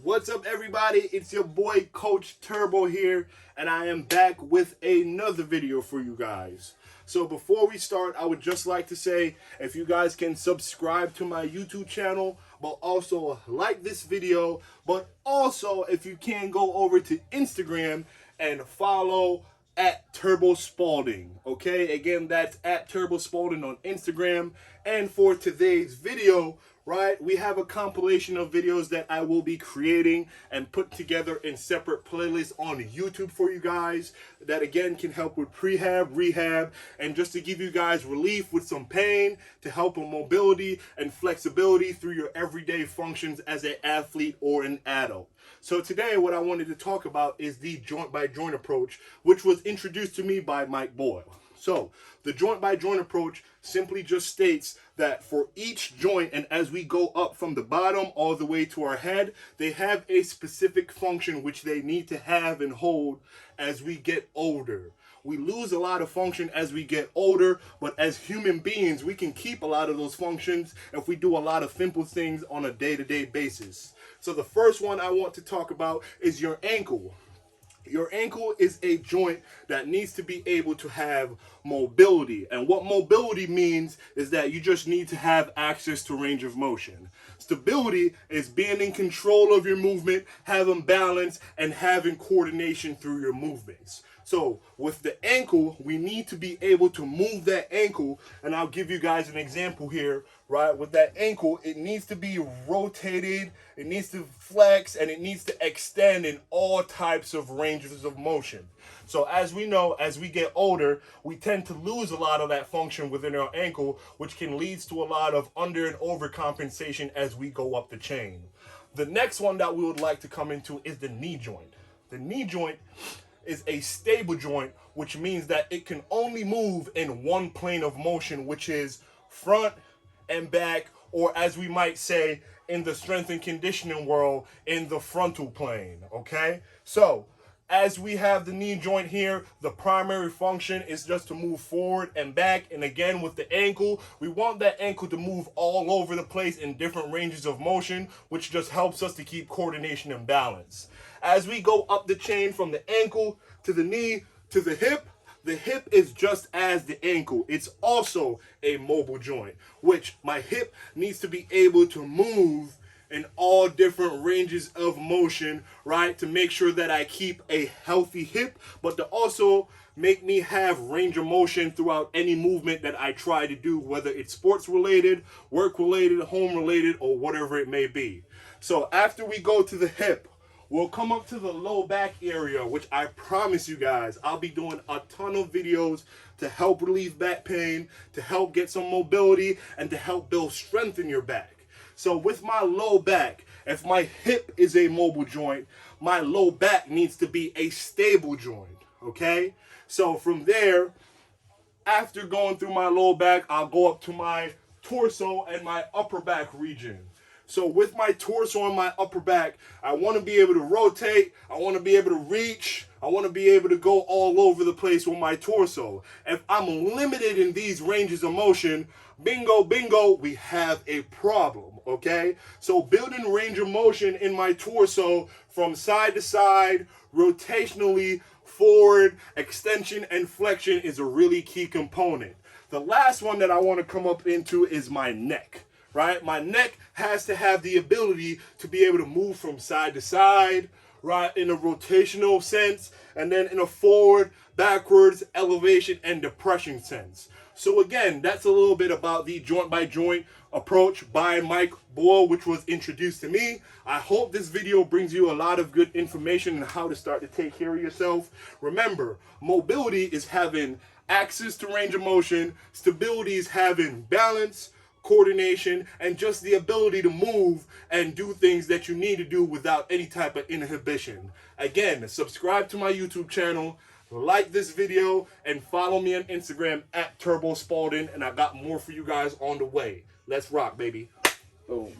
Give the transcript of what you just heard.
What's up, everybody? It's your boy Coach Turbo here, and I am back with another video for you guys. So before we start, I would just like to say, if you guys can subscribe to my YouTube channel, but also like this video, but also if you can go over to Instagram and follow at Turbo Spalding. Okay, again, that's at Turbo Spalding on Instagram. And for today's video, right, we have a compilation of videos that I will be creating and put together in separate playlists on YouTube for you guys that again can help with prehab, rehab, and just to give you guys relief with some pain, to help with mobility and flexibility through your everyday functions as an athlete or an adult. So today what I wanted to talk about is the joint by joint approach, which was introduced to me by Mike Boyle. So the joint by joint approach simply just states that for each joint, and as we go up from the bottom all the way to our head, they have a specific function which they need to have and hold as we get older. We lose a lot of function as we get older, but as human beings, we can keep a lot of those functions if we do a lot of simple things on a day-to-day basis. So the first one I want to talk about is your ankle. Your ankle is a joint that needs to be able to have mobility. And what mobility means is that you just need to have access to range of motion. Stability is being in control of your movement, having balance, and having coordination through your movements. So with the ankle, we need to be able to move that ankle, and I'll give you guys an example here, right? With that ankle, it needs to be rotated, it needs to flex, and it needs to extend in all types of ranges of motion. So as we know, as we get older, we tend to lose a lot of that function within our ankle, which can lead to a lot of under and overcompensation as we go up the chain. The next one that we would like to come into is the knee joint. The knee joint is a stable joint, which means that it can only move in one plane of motion, which is front and back, or as we might say in the strength and conditioning world, in the frontal plane. Okay, so as we have the knee joint here, the primary function is just to move forward and back. And again, with the ankle, we want that ankle to move all over the place in different ranges of motion, which just helps us to keep coordination and balance. As we go up the chain from the ankle to the knee to the hip is just as the ankle. It's also a mobile joint, which my hip needs to be able to move in all different ranges of motion, right? To make sure that I keep a healthy hip, but to also make me have range of motion throughout any movement that I try to do, whether it's sports related, work related, home related, or whatever it may be. So after we go to the hip, we'll come up to the low back area, which I promise you guys, I'll be doing a ton of videos to help relieve back pain, to help get some mobility, and to help build strength in your back. So with my low back, if my hip is a mobile joint, my low back needs to be a stable joint, okay? So from there, after going through my low back, I'll go up to my torso and my upper back region. So with my torso and my upper back, I want to be able to rotate, I want to be able to reach, I want to be able to go all over the place with my torso. If I'm limited in these ranges of motion, bingo, bingo, we have a problem, okay? So building range of motion in my torso from side to side, rotationally, forward, extension, and flexion is a really key component. The last one that I want to come up into is my neck. Right? My neck has to have the ability to be able to move from side to side, right, in a rotational sense, and then in a forward, backwards, elevation, and depression sense. So again, that's a little bit about the joint by joint approach by Mike Boyle, which was introduced to me. I hope this video brings you a lot of good information on how to start to take care of yourself. Remember, mobility is having access to range of motion, stability is having balance, coordination, and just the ability to move and do things that you need to do without any type of inhibition. Again, subscribe to my YouTube channel, like this video, and follow me on Instagram at Turbo Spalding, and I got more for you guys on the way. Let's rock, baby. Boom.